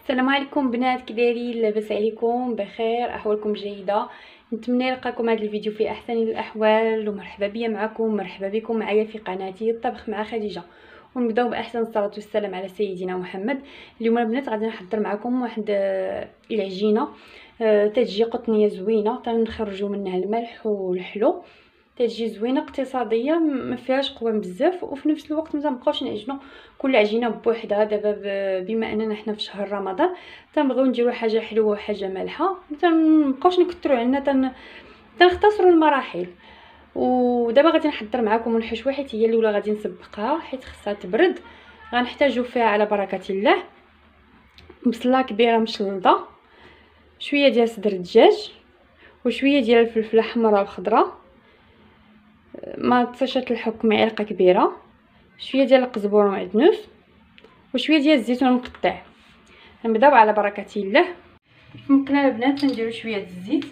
السلام عليكم بنات، كي دايرين؟ لاباس عليكم؟ بخير؟ احوالكم جيده؟ نتمنى يلقاكم هذا الفيديو في احسن الاحوال، ومرحبا بيا معكم، مرحبا بكم معايا في قناتي الطبخ مع خديجه. ونبداو باحسن الصلاه والسلام على سيدنا محمد. اليوم البنات غادي نحضر معكم واحد العجينه تتجي قطنيه زوينه، تنخرجوا منها الملح والحلو، تتجي زوينه اقتصاديه، ما فيهاش قوام بزاف، وفي نفس الوقت ما تنبقاوش نعجنوا كل عجينه بوحدها. دابا بما اننا حنا في شهر رمضان تنبغيو نديروا حاجه حلوه وحاجه مالحه، ما تنبقاوش نكثروا عندنا، تنختصروا المراحل. ودابا غادي نحضر معكم الحشوه، حيت هي الاولى غادي نسبقها حيت خصها تبرد. غنحتاجوا فيها على بركه الله بصله كبيره مشلضه، شويه ديال صدر الدجاج، وشويه ديال الفلفله الحمراء والخضراء، مطيشه الحك معلقه كبيره، شويه ديال القزبور ومعدنوس، وشويه ديال الزيتون مقطع. نبداو على بركه الله. ممكن البنات نديروا شويه الزيت،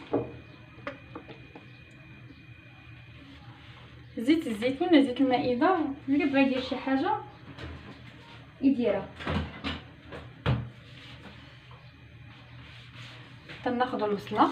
زيت الزيتون ولا زيت المائده، اللي بغى يدير شي حاجه يديرها. تناخذوا البصله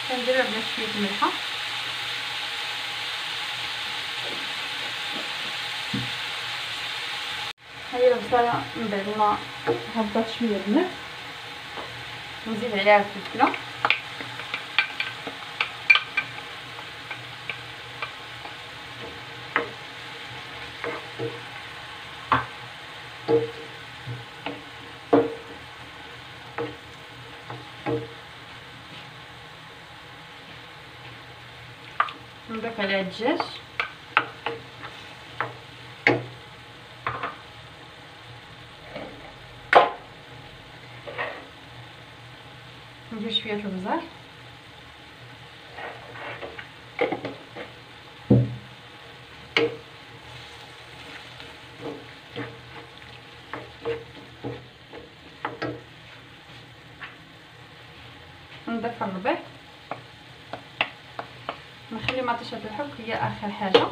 كنديرها بلا شويه ملحه، هاهي البصله من بعد ما هبطت شويه البنات نزيد عليها الفلفله، نضيف عليها الدجاج، ندير شويه البزار، نضيف الربيع، نخلي مطيشه الحك هي اخر حاجه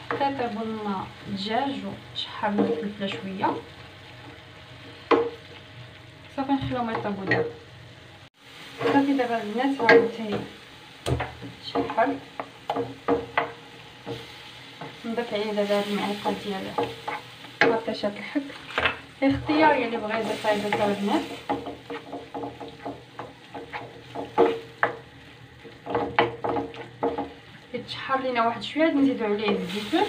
حتى يطيبوا لنا الدجاج وشحر لنا الفلفله شويه. صافي نخليهم يطيبوا دابا. صافي دابا البنات راه تيشحر، نضيف عليه دابا هاد المعلقه ديال مطيشه الحك اختياريه، اللي بغى يضيفها يضيفها البنات. يتشحر لينا واحد شويه نزيدو عليه الزيتون.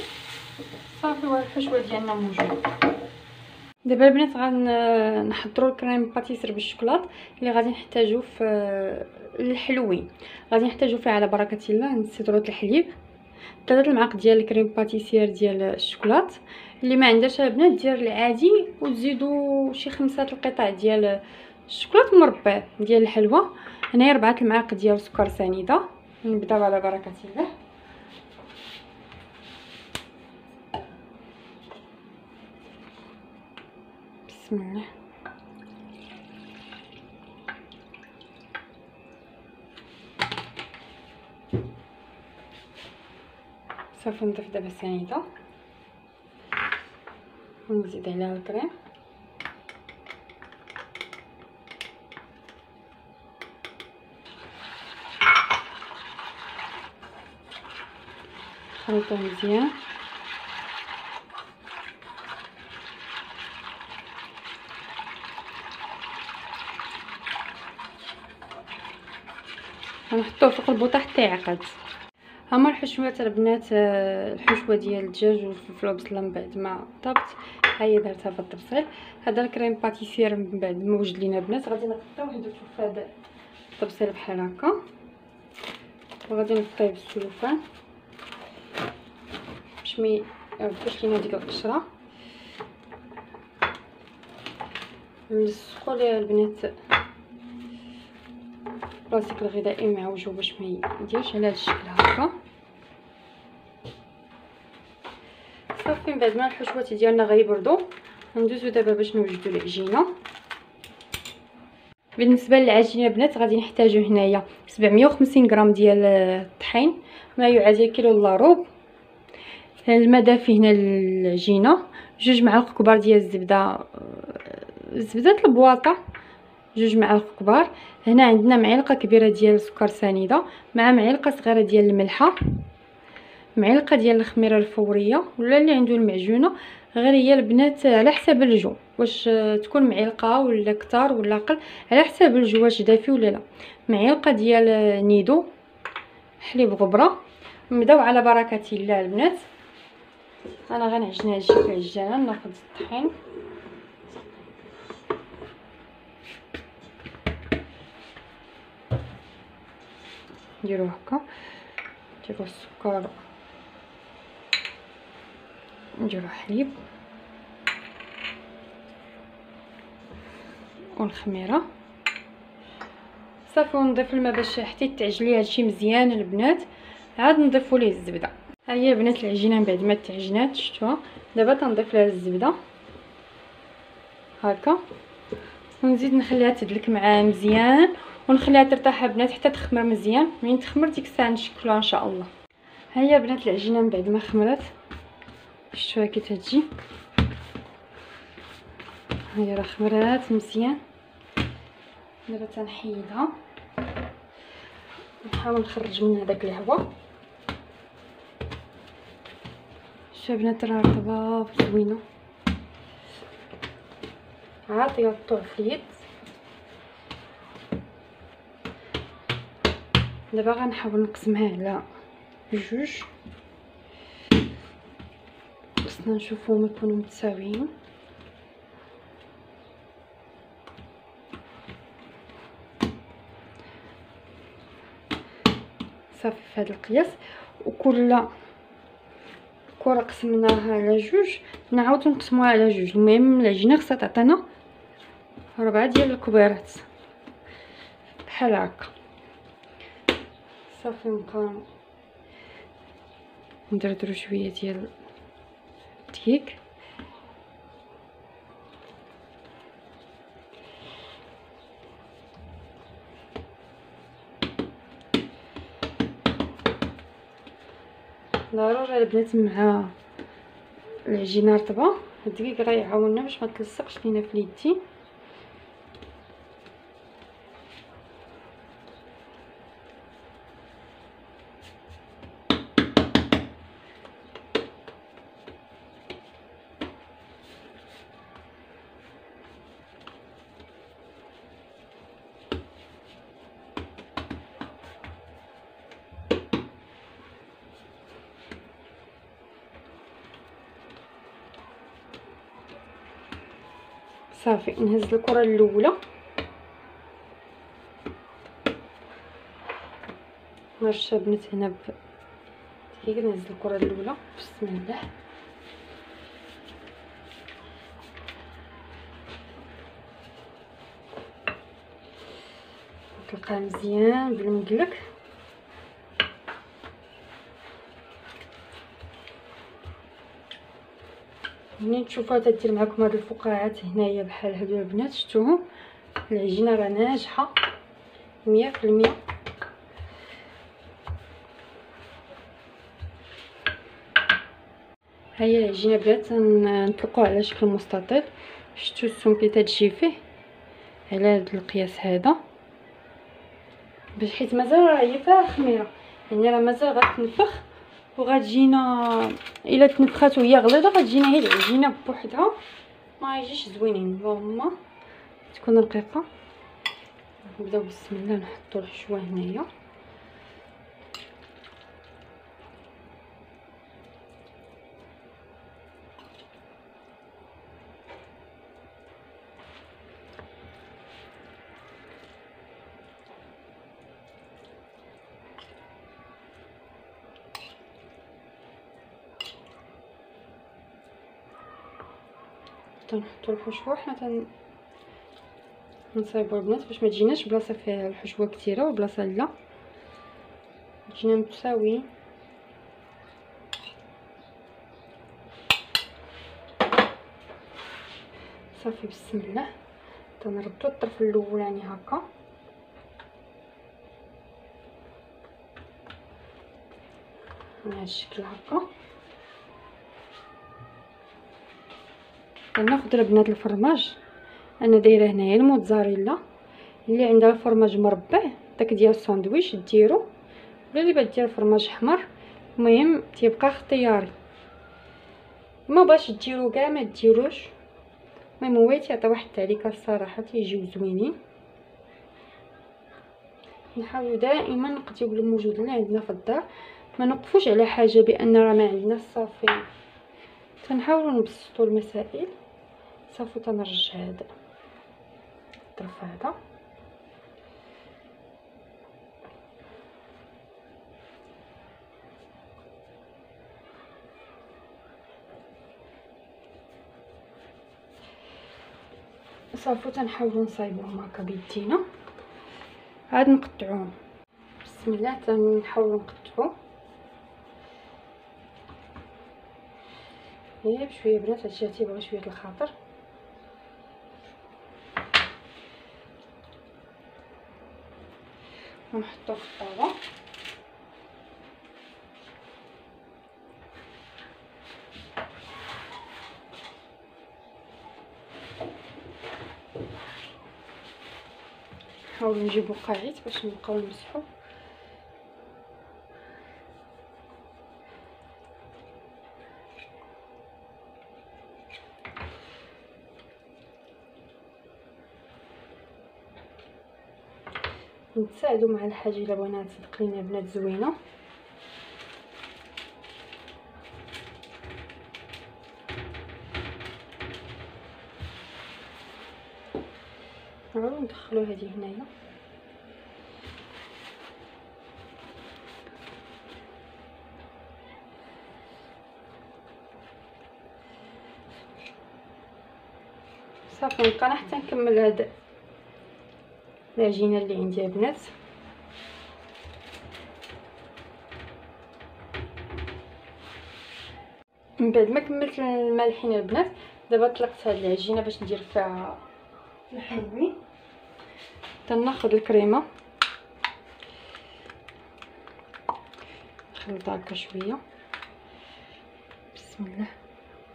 صافي والحشوه ديالنا موجود. دابا البنات غنحضروا الكريم باتيسير بالشوكولات اللي غادي نحتاجو في الحلوين. غادي نحتاجو فيه على بركه الله سيطره الحليب، 3 المعالق ديال الكريم باتيسير ديال الشوكولات. اللي ما عندهاش البنات دير العادي، وتزيدوا شي 5 القطع ديال الشوكولات مربع ديال الحلوى. هنايا 4 المعالق ديال سكر سنيده. نبداو على بركه الله. بسم الله. صافي نضيف دابا سنيده ونزيد عليها الكريم، نخلطو مزيان. غنحطوه فوق البوطه حتى يعقد. هما الحشوات البنات، الحشوه ديال الدجاج والفلفل والبصله من بعد ما طابت هي درتها في الطبسيل. هذا الكريم باتيسير من بعد ما وجد لينا البنات غادي نغطيوه نديرو في هذا الطبسيل بحال هكا، وغادي نغطيه بالسلوفان باش ما يبقاش لينا ديك القشره. نلصقوا ليها البنات البلاستيك الغذائي معوجو باش ما يديرش على هذا الشكل هكا. صافي من بعد ما الحشوات ديالنا غيبردوا ندوزو دابا باش نوجدوا العجينه. بالنسبه للعجينه بنات غادي نحتاجو هنايا 750 غرام ديال الطحين ما يعادل كيلو الا ربع. الماء دافي هنا للعجينه، 2 معالق كبار ديال زبده البواطه، 2 معالق كبار. هنا عندنا معلقه كبيره ديال السكر سنيده مع معلقه صغيره ديال الملحه، معلقه ديال الخميره الفوريه ولا اللي عنده المعجونه، غير هي البنات على حساب الجو واش تكون معلقه ولا كتار ولا اقل، على حساب الجو واش دافي ولا لا. معلقه ديال نيدو حليب غبره. نبداو على بركه الله البنات. انا غنعجن هاد الشكل عجانه. ناخذ الطحين نديرو هكا، نديرو السكر، نديرو حليب والخميره صافي، ونضيف الماء باش حتى يتعجن لي هادشي مزيان البنات. عاد نضيفو ليه الزبده. ها هي البنات العجينه من بعد ما تعجنات شفتوها. دابا تنضيف لها الزبده هكا ونزيد نخليها تدلك معاه مزيان ونخليها ترتاح البنات حتى تخمر مزيان. من تخمر ديك الساعه نشكلوها ان شاء الله. ها هي بنات العجينه من بعد ما خمرت شفتوها كي تجي. ها هي راه خمرات مزيان. دابا تنحيدها نحاول نخرج منها داك الهواء. شوفوا بنات راه رطبه زوينه عاطيه الطوع في اليد. دابا غنحاول نقسمها على 2 خصنا نشوفوهم يكونوا متساويين. صافي في هذا القياس. وكل كره قسمناها على 2 نعاودو نقسموها على 2. المهم العجينه خصها تعطينا 4 ديال الكبيرات بحال هكا. صافي نبقى ندردرو شويه ديال الدقيق. ضروري البنات مع العجينه رطبه الدقيق راه يعاوننا باش ما تلصقش لينا في اليدين. صافي نهز الكره الاولى نرشها بنات هنا بدقيق. نهز الكره الاولى بسم الله. نطلقها مزيان بالمقلك. منين تشوفوها تدير معكم هاد الفقاعات هنايا بحال هادو البنات شفتوهم العجينه راه ناجحه 100%. هيا العجينه بنات نطلقوها على شكل مستطيل. شفتو السمك اللي تجي فيه على هاد القياس هذا باش حيت مازال راه هي فيها الخميره يعني راه مازال غتنفخ وغتجينا الا تنفخات وهي غليظه غتجينا هي العجينه بوحدها ما يجيش زوينين. اللهم تكون رقيقه. نبداو بسم الله نحطوا الحشوه هنايا. تنحطوا الحشوه حنا نصايبو البنات باش ما تجيناش بلاصه فيها الحشوه كثيره وبلاصه لا، تجينا متساويين. صافي بسم الله تنردو الطرف الاولاني هكا، بهذا الشكل هكا. غناخد البنات الفرماج، انا دايره هنايا الموتزاريلا، اللي عندها الفرماج مربع داك ديال الساندويتش ديرو، ولا اللي بغات دير الفرماج احمر، المهم تيبقى اختياري. ما باش ديرو كاع ما ديروش، المهم هو تيعطي واحد التعليكه الصراحه تيجيو زوينين. نحاولوا دائما نقضيو بالموجود اللي عندنا في الدار، ما نوقفوش على حاجه بان راه ما عندنا صافي، تنحاولوا نبسطوا المسائل. صافي تنرجع هذا الطرف هذا، صافي تنحاولوا نصايبوهم هكا بيدينا، عاد نقطعوهم. بسم الله تنحاولوا نقطعو غير بشويه بنات، هادشي تيبغي شويه الخاطر. ونحطو في الطاوه، نحاولوا نجيبو قاعيت باش نبقاو نمسحو. نتساعدوا مع الحاجه الا بغينا تصدق لينا بنات زوينه. نعاودو ندخلو هذه هنايا، صافي نبقى انا حتى نكمل هاد العجينه اللي عندي البنات. من بعد ما كملت المالحين البنات، دابا طلقت هاد العجينه باش ندير فيها الحلوين. تناخذ الكريمه نخلطها هكا شويه بسم الله،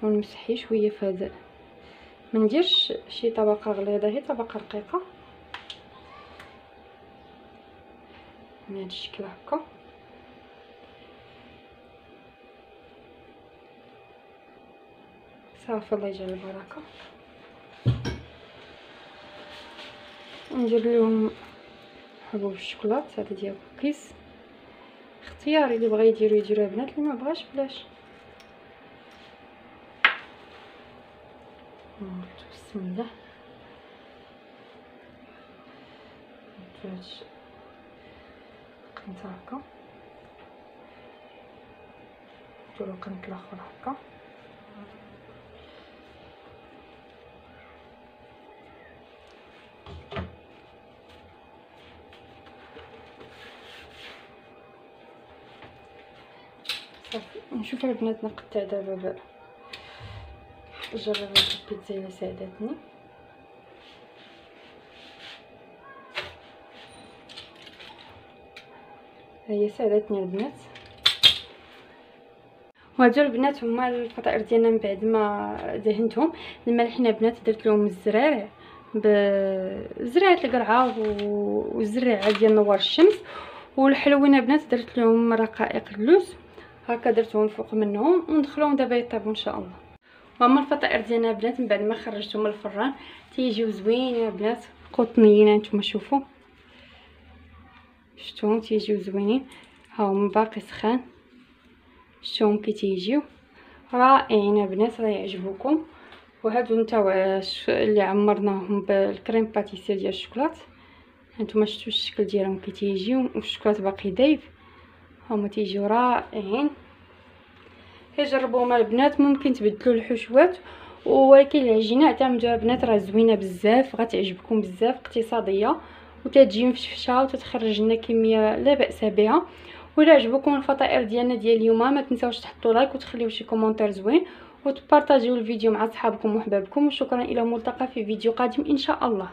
ونمسحي شويه في هذا، ما نديرش شي طبقه غليظه، هي طبقه رقيقه من هذا الشكل هكا. صافي الله يجعل البركه. ندير لهم حبوب الشوكولات هذا ديال كوكيز، اختياري، اللي بغى يديرو يديرو البنات، اللي ما بغاش بلاش. بسم الله نتواج قنت هكا، نديرو قنت الاخر هكا. صافي نشوف البنات نقطع دابا جرب هاد البيتزا اللي ساعدتني. هي ساعدتني البنات. وهادو البنات هما الفطائر ديالنا من بعد ما دهنتهم. الملحين البنات درت لهم الزرارع بزرعه القرعه والزرعه ديال نوار الشمس، والحلوين البنات درت لهم رقائق اللوز هكا درتهم فوق منهم، وندخلوهم دابا يطيبوا ان شاء الله. وهما الفطائر ديالنا البنات من بعد ما خرجتهم من الفران تيجيو زوينين البنات، قطنيين هانتوما شوفوا، شفتوهم تيجيو زوينين، ها هما باقي سخان، شفتوهم كي تيجيو رائعين البنات، راه يعجبوكم. وهادو نتاع اللي عمرناهم بالكريم باتيسير ديال الشوكولات، هانتوما شفتوا الشكل ديالهم كي تيجيو والشوكولات باقي دايب، هما تيجيو رائعين. جربوهم البنات، ممكن تبدلوا الحشوات ولكن العجينه اعتمدوها البنات راه زوينه بزاف، غتعجبكم بزاف، اقتصاديه وتتجي مفشفشه وتتخرج لنا كميه لا باس بها. ولا عجبكم الفطائر ديالنا ديال اليوم ما تنساوش تحطوا لايك وتخليو شي كومونتير زوين وتبارطاجيو الفيديو مع صحابكم وحبابكم. وشكرا، الى ملتقى في فيديو قادم ان شاء الله.